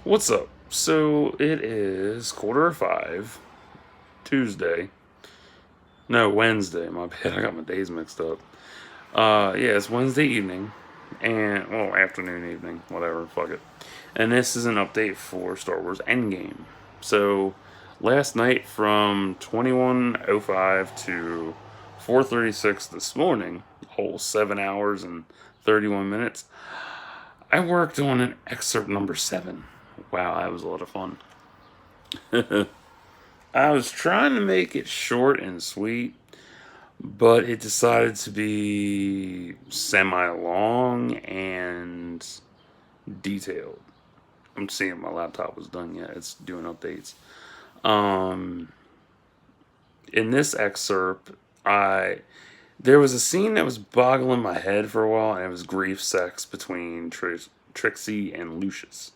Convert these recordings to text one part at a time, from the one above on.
What's up? So it is 4:45, Tuesday. No, Wednesday. My bad. I got my days mixed up. Yeah, it's Wednesday evening, and well, afternoon, evening, whatever. Fuck it. And this is an update for Star Wars Endgame. So last night from 21:05 to 4:36 this morning, a whole 7 hours and 31 minutes. I worked on an excerpt number 7. Wow, that was a lot of fun. I was trying to make it short and sweet, but it decided to be semi long and detailed. I'm seeing my laptop was done yet. It's doing updates. Um, in this excerpt, I there was a scene that was boggling my head for a while, and it was grief sex between Trixie and Lucius.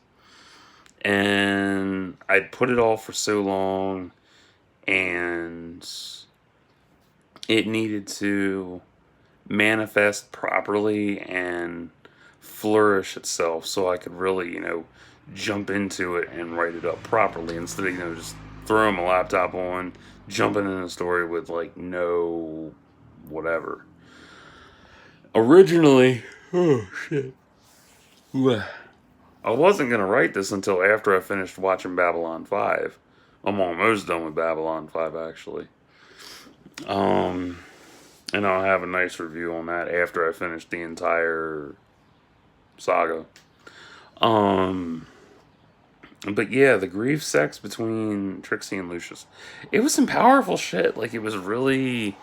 And I'd put it all for so long, and it needed to manifest properly and flourish itself so I could really, jump into it and write it up properly instead of, just throwing my laptop on, jumping in a story with like no whatever. Originally, oh shit. I wasn't going to write this until after I finished watching Babylon 5. I'm almost done with Babylon 5 actually. Um and I'll have a nice review on that after I finish the entire saga. Um, but yeah, the grief sex between Trixie and Lucius, it was some powerful shit. Like it was really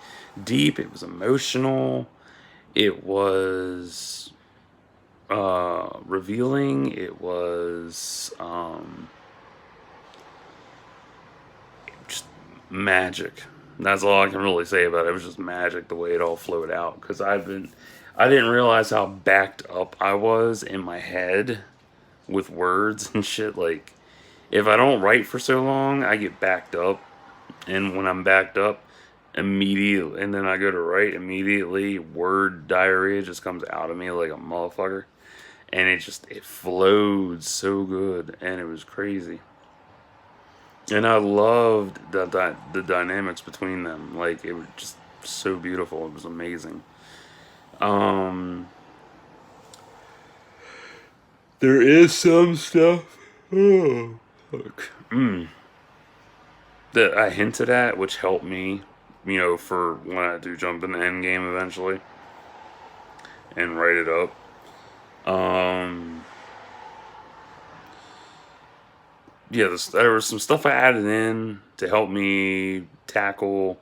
deep. It was emotional. It was revealing. It was just magic. That's all I can really say about it. It was just magic the way it all flowed out. Because I didn't realize how backed up I was in my head with words and shit. Like, if I don't write for so long, I get backed up. And when I'm backed up, immediately, and then I go to write, immediately, word diarrhea just comes out of me like a motherfucker. And it flowed so good. And it was crazy. And I loved the dynamics between them. Like, it was just so beautiful. It was amazing. Um, there is some stuff. Oh, fuck. That I hinted at, which helped me, for when I do jump in the end game eventually and write it up. Um, yeah, there was some stuff I added in to help me tackle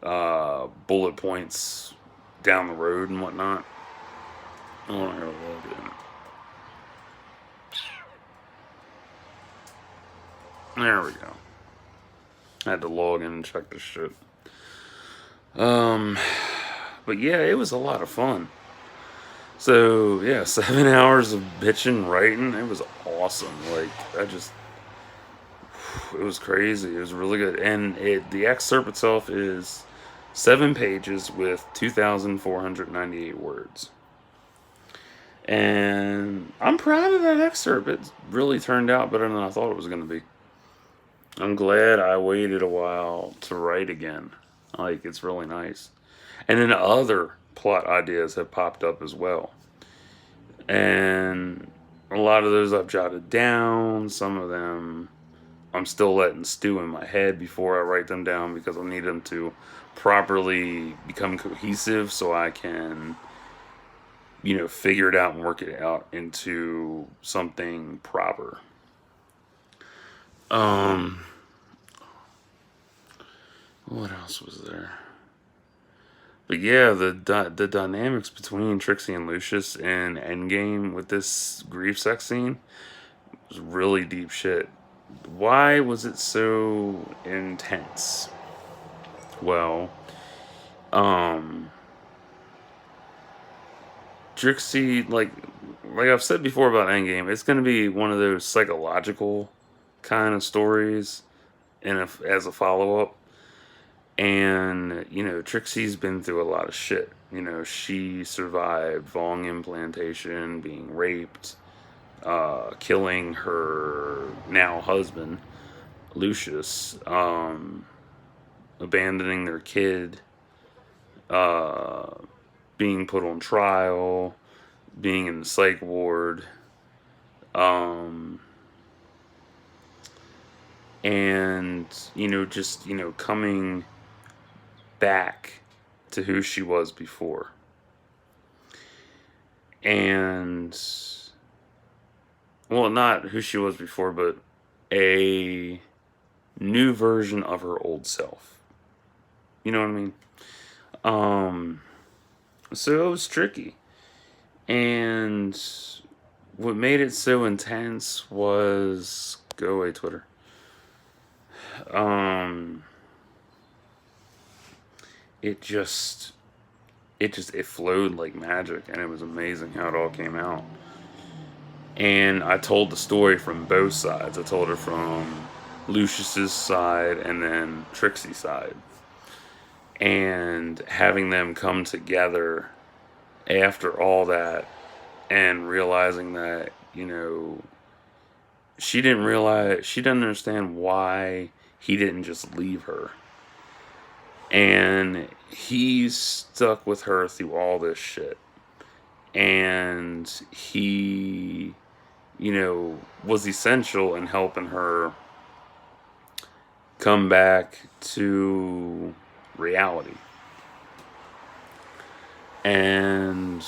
bullet points down the road and whatnot. I want to log in. There we go. I had to log in and check this shit. Um, but yeah, it was a lot of fun. So yeah, 7 hours of bitching, writing. It was awesome. Like it was crazy. It was really good. And the excerpt itself is 7 pages with 2,498 words. And I'm proud of that excerpt. It really turned out better than I thought it was going to be. I'm glad I waited a while to write again. Like, it's really nice. And then other plot ideas have popped up as well. And a lot of those I've jotted down. Some of them I'm still letting stew in my head before I write them down because I need them to properly become cohesive so I can, figure it out and work it out into something proper. Um, what else was there? But yeah, the dynamics between Trixie and Lucius in Endgame with this grief sex scene was really deep shit. Why was it so intense? Well, um, Trixie, like I've said before about Endgame, it's going to be one of those psychological kind of stories, and as a follow up. And Trixie's been through a lot of shit. She survived lung implantation, being raped, killing her now husband, Lucius, abandoning their kid, uh, being put on trial, being in the psych ward, um, and, just, coming back to who she was before. And, well, not who she was before, but a new version of her old self. You know what I mean? So it was tricky. And what made it so intense was, go away, Twitter. Um, it just, it flowed like magic, and it was amazing how it all came out. And I told the story from both sides. I told it from Lucius's side and then Trixie's side. And having them come together after all that and realizing that, she didn't understand why he didn't just leave her. And he stuck with her through all this shit. And he, was essential in helping her come back to reality. And,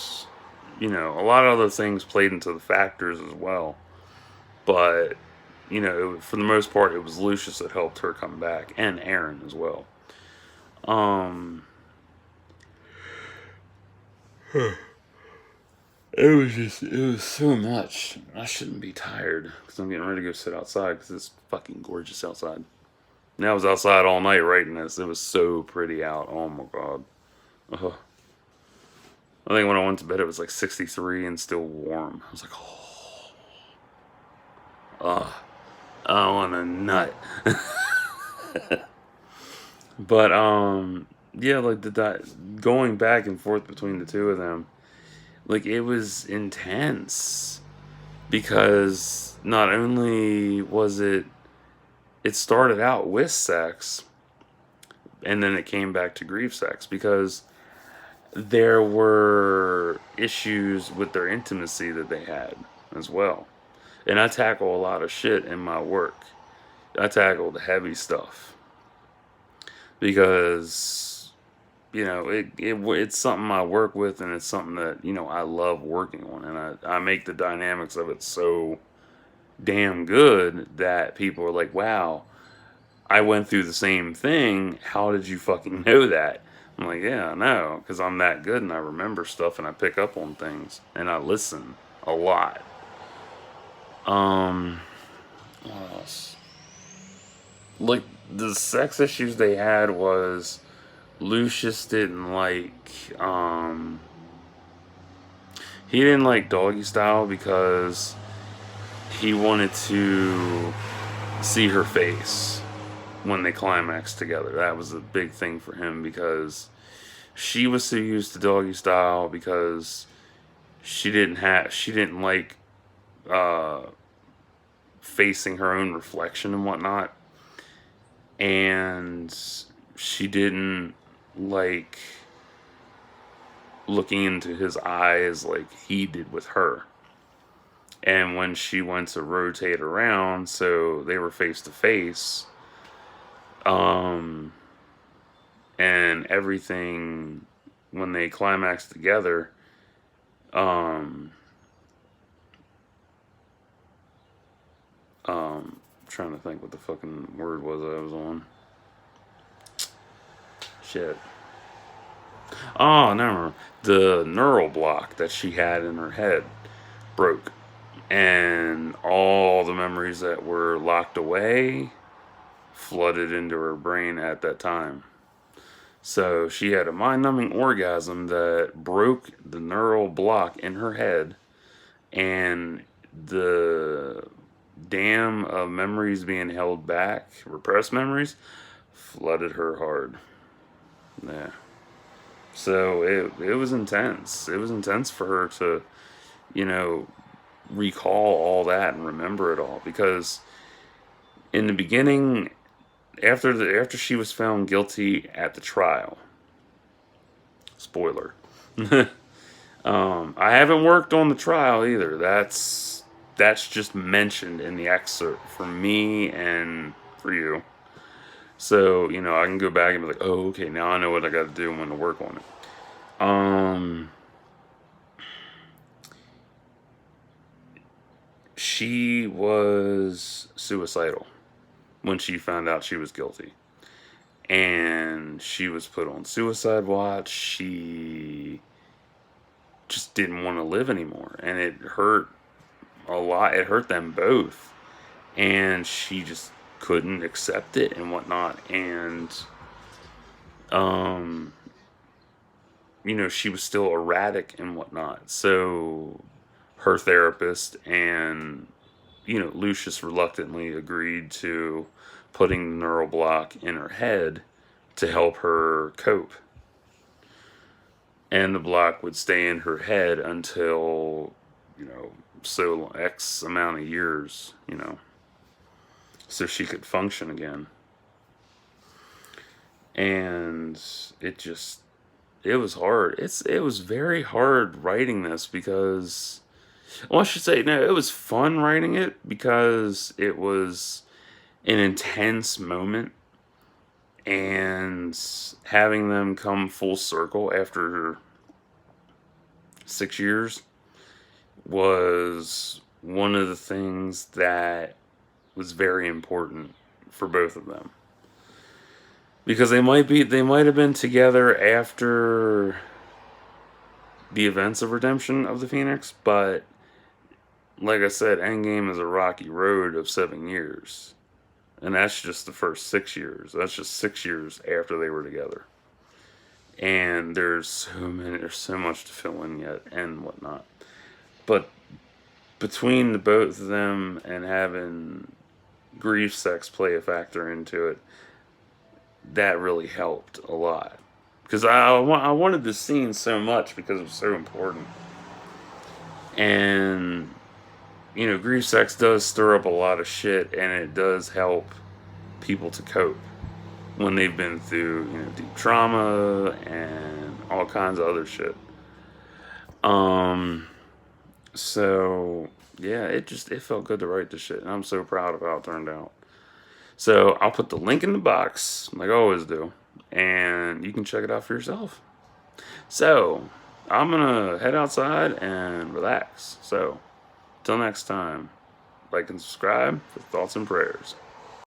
a lot of other things played into the factors as well. But, for the most part, it was Lucius that helped her come back, and Aaron as well. It was so much. I shouldn't be tired because I'm getting ready to go sit outside because it's fucking gorgeous outside. And I was outside all night writing this. It was so pretty out. Oh my god. Ugh. I think when I went to bed, it was like 63 and still warm. I was like, oh, I want a nut. But yeah, like going back and forth between the two of them, like it was intense because not only was it started out with sex and then it came back to grief sex because there were issues with their intimacy that they had as well. And I tackle a lot of shit in my work. I tackle the heavy stuff because it's something I work with, and it's something that I love working on, and I make the dynamics of it so damn good that people are like, wow, I went through the same thing. How did you fucking know that? I'm like, yeah, I know, because I'm that good and I remember stuff and I pick up on things and I listen a lot. What else? Like, the sex issues they had was Lucius didn't like, he didn't like doggy style because he wanted to see her face when they climaxed together. That was a big thing for him because she was so used to doggy style because she didn't like facing her own reflection and whatnot, and she didn't like looking into his eyes like he did with her. And when she went to rotate around, so they were face to face, and everything, when they climaxed together, trying to think what the fucking word was I was on. Shit. Oh, no. The neural block that she had in her head broke. And all the memories that were locked away flooded into her brain at that time. So she had a mind-numbing orgasm that broke the neural block in her head, and the dam of memories being held back, repressed memories, flooded her hard. Yeah. So it was intense. It was intense for her to, you know, recall all that and remember it all, because in the beginning, after she was found guilty at the trial, spoiler, I haven't worked on the trial either. That's just mentioned in the excerpt for me and for you. So, I can go back and be like, oh, okay, now I know what I got to do and when to work on it. She was suicidal when she found out she was guilty. And she was put on suicide watch. She just didn't want to live anymore. And it hurt a lot. It hurt them both. And she just couldn't accept it and whatnot. And, um, she was still erratic and whatnot. So her therapist and, Lucius reluctantly agreed to putting the neural block in her head to help her cope. And the block would stay in her head until, so X amount of years, so she could function again. And it was hard. It was very hard writing this because, well, I should say, no, it was fun writing it because it was an intense moment, and having them come full circle after 6 years was one of the things that was very important for both of them, because they might have been together after the events of Redemption of the Phoenix, but like I said, Endgame is a rocky road of 7 years. And that's just the first 6 years. That's just 6 years after they were together. And there's so much to fill in yet and whatnot. But between the both of them and having grief sex play a factor into it, that really helped a lot. Because I wanted this scene so much because it was so important. And, grief sex does stir up a lot of shit, and it does help people to cope when they've been through, deep trauma and all kinds of other shit. So yeah, it felt good to write this shit, and I'm so proud of how it turned out. So I'll put the link in the box, like I always do, and you can check it out for yourself. So I'm gonna head outside and relax. So till next time, like and subscribe for thoughts and prayers.